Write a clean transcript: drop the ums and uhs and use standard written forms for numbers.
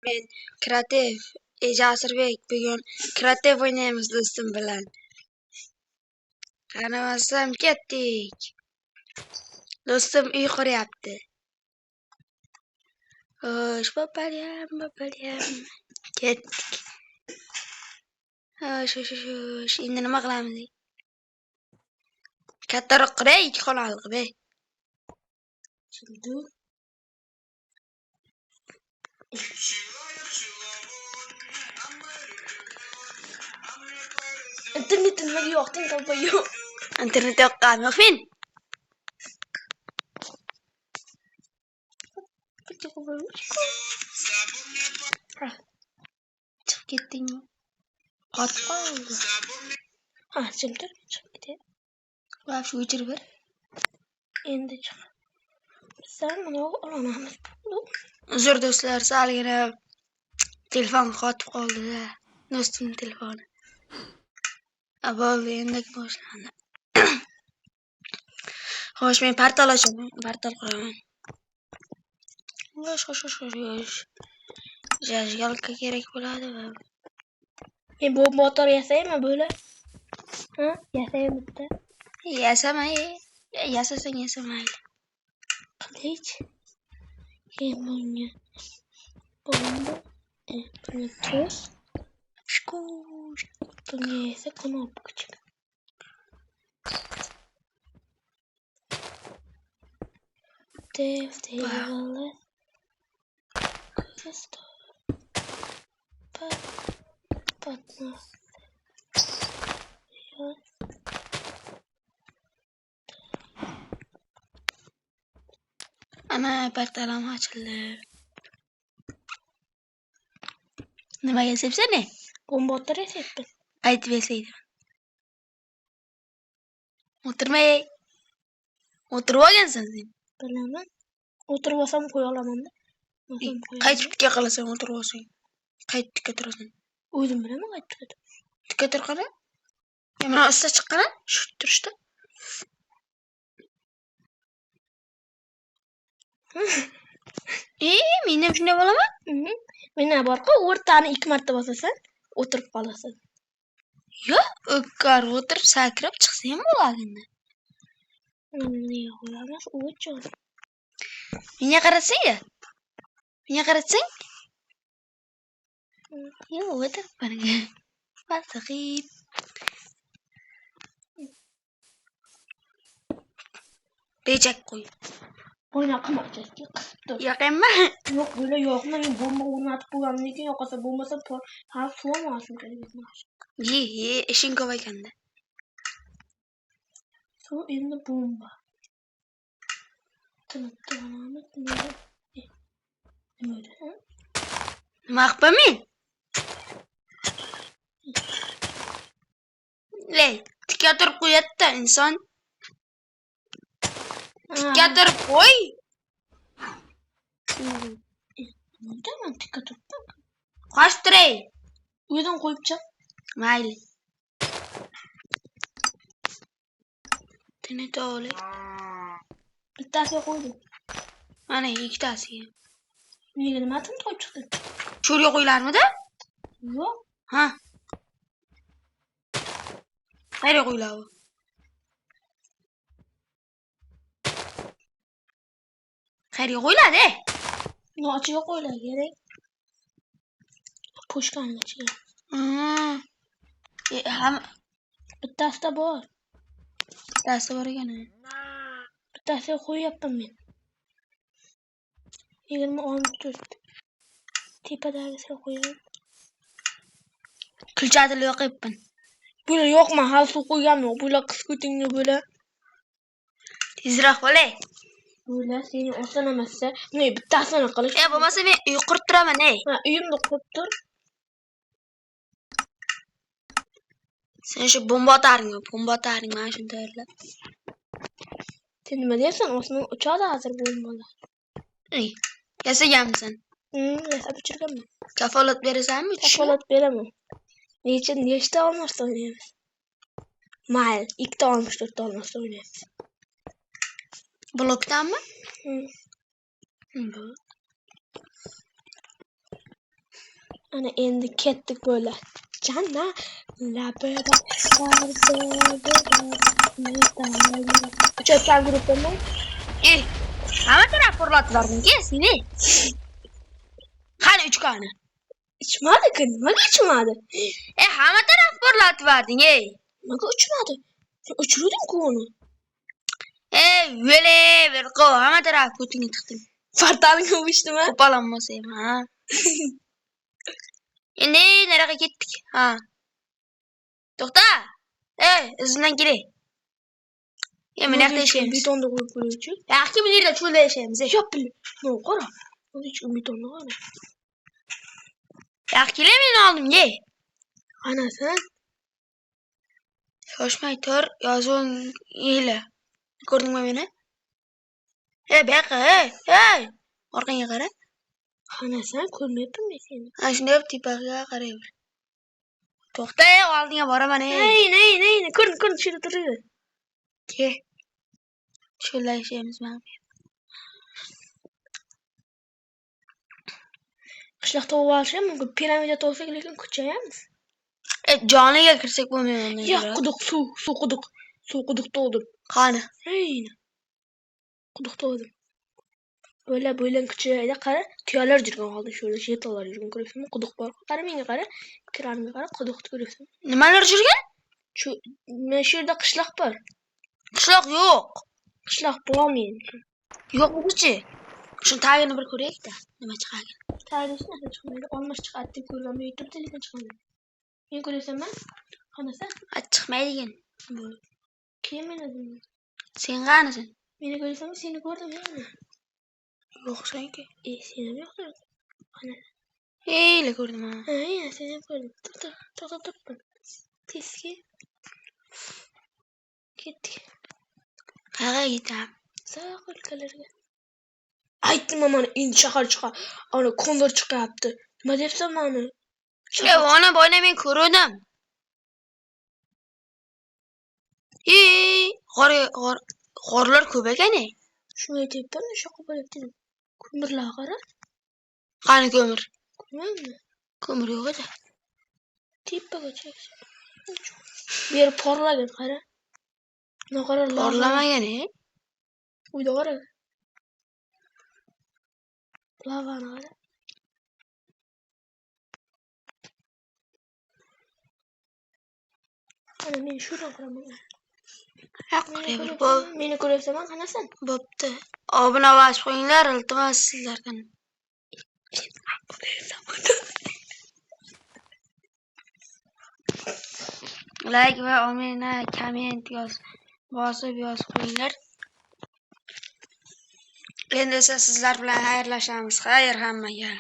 Men Kreativ, Jasurbek bugun Kreativ o'ynaymiz do'stim bilan. Qaramasam ketdik. Do'stim uy quryapti. Xo'sh, bopalyam. Ketdik. Xo'sh, endi nima qilamiz? Kattaroq qiray, 2 xonali qilay. Childu. Internet nimaga yo'qding, to'g'ri yo'q. Internet yoqqanmi, fin? Chiqib ketdingmi? Qotib qoldi. Ha, childir, chiqib ketdi. Va shu o'chirib ber. Endi chiq. Sen buni olamiz. Uzr do'stlar, salgina telefon qotib qoldi-da. Do'stimning telefoni. Bo'ldi, endi boshlandi. Xo'sh, men portal ochaman, portal quraman. Xo'sh. Jajgalka kerak bo'ladi va men bu motor yasaymi bo'la? Ha? Yasaymi bitta? Yasamay. Yasasang yasamayli. Qilich. Bunga bomba. Bunga tros. Bunga esa knopka. Devlet. Patnos. Ana portalim ochildi. Nima yasayapsan ne? Bomba yasayapman. Aytib yasaydim. O'tirmay. O'tirib olgansan sen. Bilaman. O'tirib olsam qo'ya olaman-da. Qaytib tikka qilasan, o'tirib olsang. Qaytib tikka turasan. O'zim bilaman qaytib tikka. Tikka tur qara. Mana usta chiqqan, shu turishda. Men ham shunday bo'laman? Mena bor-ku, o'rtani 2 marta bosasan, o'tirib qolasan. Yo'q, o'kkar o'tirib sakrab chiqsa ham bo'ladi. Nima qilamiz? O'chir. Menga qarasang-ya. Menga qarasang? Yo'q, o'tirib qaraga. Basaqib. Bejak qo'y. Bo'yna qilmoqchisiz, qisib tur. Yo'qmi? Yo'q, bo'la yo'qmi? Men bomba o'rnatib qo'yganman, lekin yo'qasa bo'lmasa har suvamoqchim kerak. Ishing ko'p ekanda. Suv endi bomba. Nima qilmayman? Tikka turib qo'yadi-da inson. Tikka turib qo'y. Nima tikka turibdi? Qo'sh turay. Uydan qo'yib chiq. Mayli. Tini to'g'ri. Bittasiga qo'ydim. Mana ikkitasiga. Nega nimasini qo'yib chiqding? Sho'rga qo'ylarmidi? Yo'q. Ha. Qayerga qo'yiladi? Qayerga qo'yiladi? Nochiga qo'yiladi kerak. Pushkaning ichiga. Ham bittasida bor. Bittasi bor ekan. Bittasiga qo'yyapman men. 24. Tepadagisiga qo'yaman. Kulchadili yoqibman. Bular yo'qmi? Hali suv qo'yganman. Bular qisqutingni bular. Tezroq bo'lay. Bular seni oson emassa, men bittasini qilish. Bo'lmasa men uy qurib turaman, Ha, uyimni qurib tur. Sen shu bomba otaring, mana shuni tayyorlab. Sen nima deyapsan? Osmon uchadi hozir bombalar. Yasaganmisan? Yasab bichirganman. Kafolat berasanmi? Kafolat beraman. Nechta olmashda o'ynaymiz? Mayli, 2 ta 64 ta olmashda o'ynaymiz. Blokdanmi? Ana endi ketdik böyle. Canna labada Çöpten gruplarına. Hamma taraf porlatibording seni. Qani 3 qani? İçmedi ki. Nimaga içmedi? Hamma taraf porlatibording Nimaga uçmadı? Sen uçurdun ki onu. Vele ver qo, hamma taraf ko'tingga tiqdim. Fartalga uçtum ha. Qo'pollanmasam, ha. Endi nariga ketdik. Ha. To'xta. Izimdan kelay. Men yoqda yashaymiz. Betonda qo'yib qo'yuvchi. Yaxshi bu yerda cho'lda yashaymiz. Yopil. No, qara. O'zi ichki betonda qara. Yaxshi kelay meni oldimga. Ana sen. Shoshmay tur, yozuv yeyla. Ko'rdingmi meni? Bu yoqqa, orqangga qara. Ana sen ko'rmayapman seni. Ana shunday tepaga qarayver. To'xta, oldinga boraman. Ney. Ko'rdim, shunda turadi. Ke. Cho'lda yashaymiz mana. Qishloqda o'lishim mumkin. Piramida tolsak lekin ko'chayamiz. Joniga kirsak bo'lmaydi. Yo'q, quduq, suv quduq. Suv quduqda o'ldim. Qani? Quduqda o'ldim. Bo'ylan ko'chayda qara, tuyalar yurgan holda sho'rda shaytonlar yurgan ko'ryapsanmi? Quduq bor. Qara menga qara, kirarga qara, quduqni ko'ryapsan. Nimalar yurgan? Mana shu yerda qishloq bor. Qishloq yo'q. Qishloq bormi? Yo'q o'zi-chi. Shuni tagini bir ko'raylik-da. Nima chiqadi? Tagida narsa chiqmaydi. Olmosh chiqadi deb ko'rgan YouTube'da lekin chiqmaydi. Men ko'ryapsanmi? Qanaqa? Chiqmaydigan. Keyin meni Sen qanisan? Meni ko'ryapsanmi? Seni ko'rdim men. Yo'q senki. Seni ham yo'qdir. Qani? Heyla ko'rdim ha. Seni ham ko'rdim. To'xta. Tezki. Ketdik. Qayerga ketamiz? Uzoq o'lkalarga. Aytdim mana endi shahar chiqa. Ana kondor chiqyapti. Nima debsan mani? Ona boyna men ko'rdim. G'orlar ko'p ekan. Shuni aytyapman, shoqqa bo'lyapti. Ko'mirlar qara. Qani ko'mir? Ko'rmayapmi? Ko'mir yo'q edi. Tepaga chiq. Bu yer porlagan qara. Noqara porlamagan, Uyda qara. Lavani qara. Ana men shundan qaraman. Meni ko'ryapsanmi? Qanasan? Bo'pti. Obuna bosib qo'yinglar, iltimos sizlardan. Like va omena komment bosib qo'yinglar. Endi esa sizlar bilan xayrlashamiz. Xayr hammaga.